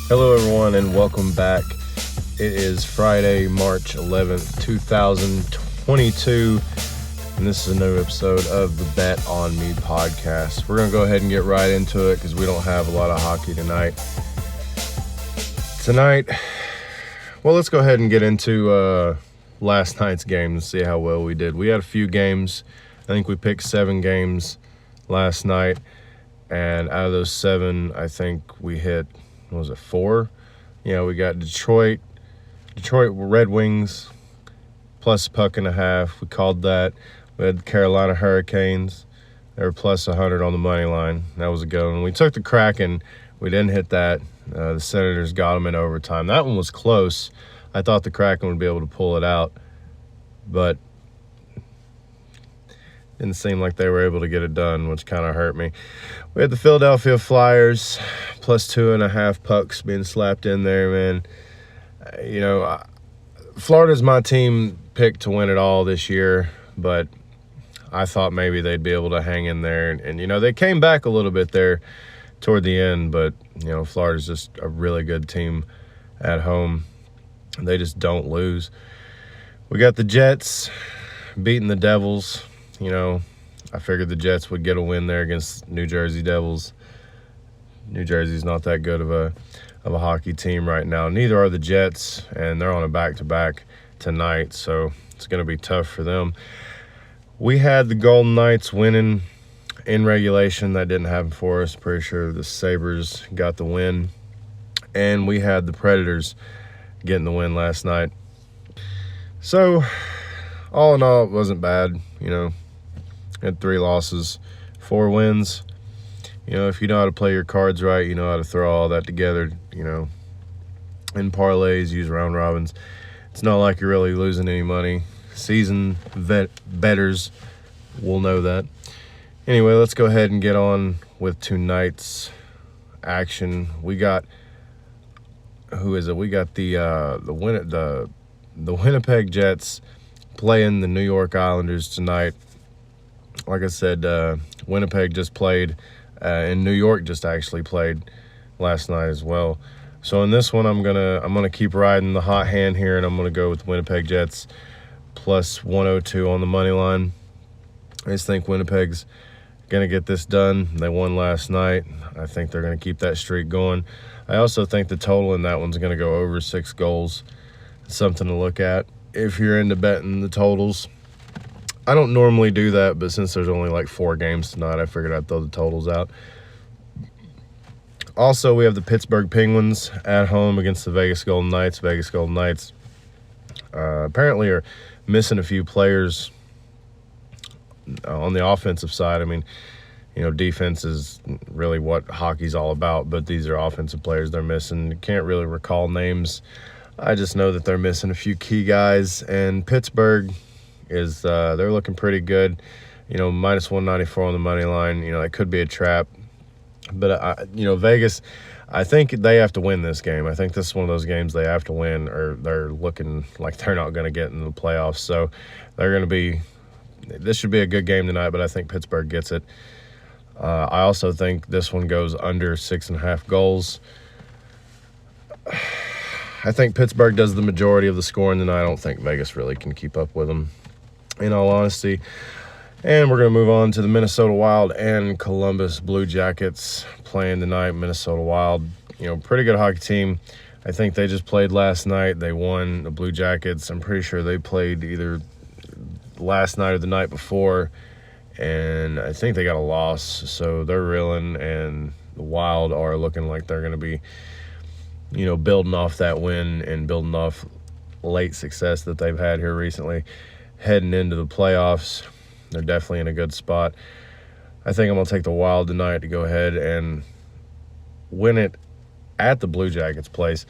Hello, everyone, and welcome back. It is Friday, March 11th, 2022, and this is a new episode of the Bet On Me podcast. We're going to go ahead and get right into it because we don't have a lot of hockey tonight. Let's go ahead and get into last night's game and see how well we did. We had a few games. I think we picked 7 games last night, and out of those 7, I think we hit, 4? Yeah, we got Detroit Red Wings plus $1.50. We called that. We had the Carolina Hurricanes. They were plus 100 on the money line. That was a good one. We took the Kraken. We didn't hit that. The Senators got them in overtime. That one was close. I thought the Kraken would be able to pull it out, but didn't seem like they were able to get it done, which kind of hurt me. We had the Philadelphia Flyers plus 2.5 pucks being slapped in there, man. Florida's my team picked to win it all this year, but I thought maybe they'd be able to hang in there. And they came back a little bit there toward the end, but, Florida's just a really good team at home. They just don't lose. We got the Jets beating the Devils. I figured the Jets would get a win there against New Jersey Devils. New Jersey's not that good of a hockey team right now. Neither are the Jets, and they're on a back-to-back tonight, so it's going to be tough for them. We had the Golden Knights winning in regulation. That didn't happen for us. Pretty sure the Sabres got the win. And we had the Predators getting the win last night. So, all in all, it wasn't bad. Had 3 losses, 4 wins. If you know how to play your cards right, you know how to throw all that together, in parlays, use round robins. It's not like you're really losing any money. Seasoned bettors will know that. Anyway, let's go ahead and get on with tonight's action. We got, who is it? We got the Winnipeg Jets playing the New York Islanders tonight. Like I said, Winnipeg just played, and New York just actually played last night as well. So in this one, I'm gonna keep riding the hot hand here, and I'm gonna go with Winnipeg Jets plus 102 on the money line. I just think Winnipeg's gonna get this done. They won last night. I think they're gonna keep that streak going. I also think the total in that one's gonna go over 6 goals. It's something to look at if you're into betting the totals. I don't normally do that, but since there's only like 4 games tonight, I figured I'd throw the totals out. Also, we have the Pittsburgh Penguins at home against the Vegas Golden Knights. Vegas Golden Knights apparently are missing a few players on the offensive side. I mean, defense is really what hockey's all about, but these are offensive players they're missing. Can't really recall names. I just know that they're missing a few key guys, and Pittsburgh is they're looking pretty good. Minus 194 on the money line. It could be a trap. But, Vegas, I think they have to win this game. I think this is one of those games they have to win, or they're looking like they're not going to get into the playoffs. So this should be a good game tonight, but I think Pittsburgh gets it. I also think this one goes under 6.5 goals. I think Pittsburgh does the majority of the scoring tonight. I don't think Vegas really can keep up with them, in all honesty. And we're going to move on to the Minnesota Wild and Columbus Blue Jackets playing tonight. Minnesota Wild, pretty good hockey team. I think they just played last night. They won. The Blue Jackets, I'm pretty sure they played either last night or the night before, and I think they got a loss. So they're reeling, and the Wild are looking like they're going to be, building off that win and building off late success that they've had here recently. Heading into the playoffs, they're definitely in a good spot. I think I'm going to take the Wild tonight to go ahead and win it at the Blue Jackets place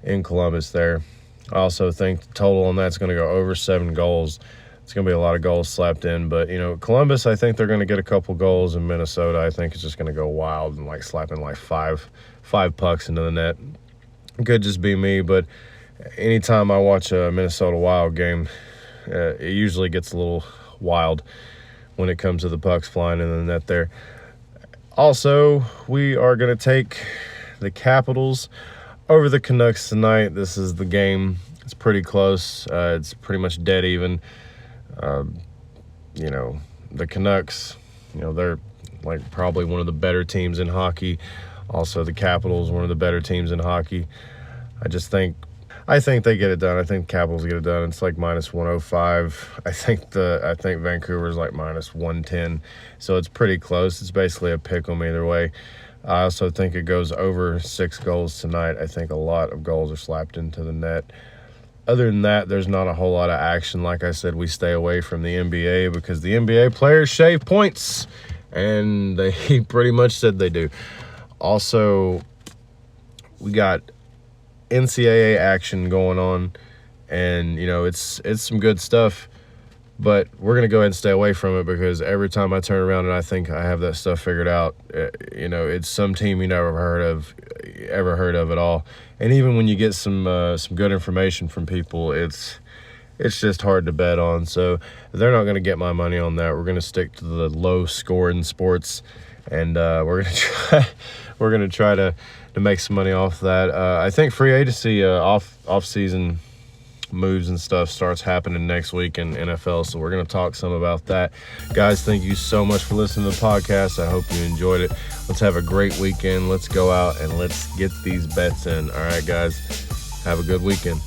in Columbus there. I also think the total on that's going to go over 7 goals. It's going to be a lot of goals slapped in. But, Columbus, I think they're going to get a couple goals. In Minnesota, I think it's just going to go wild and, slapping, five pucks into the net. Could just be me, but anytime I watch a Minnesota Wild game, it usually gets a little wild when it comes to the pucks flying in the net there. Also, we are going to take the Capitals over the Canucks tonight. This is the game. It's pretty close. It's pretty much dead even. The Canucks, they're like probably one of the better teams in hockey. Also, the Capitals, one of the better teams in hockey. I think they get it done. I think the Capitals get it done. It's like minus 105. I think Vancouver's like minus 110. So it's pretty close. It's basically a pick 'em either way. I also think it goes over 6 goals tonight. I think a lot of goals are slapped into the net. Other than that, there's not a whole lot of action. Like I said, we stay away from the NBA because the NBA players shave points, and they pretty much said they do. Also, we got NCAA action going on, and it's some good stuff, but we're going to go ahead and stay away from it because every time I turn around and I think I have that stuff figured out, it's some team you never ever heard of at all. And even when you get some good information from people, it's just hard to bet on. So they're not going to get my money on that. We're going to stick to the low scoring sports, and we're going to try to make some money off that. I think free agency off season moves and stuff starts happening next week in NFL, so we're going to talk some about that. Guys, thank you so much for listening to the podcast. I hope you enjoyed it. Let's have a great weekend. Let's go out and let's get these bets in. All right, guys, have a good weekend.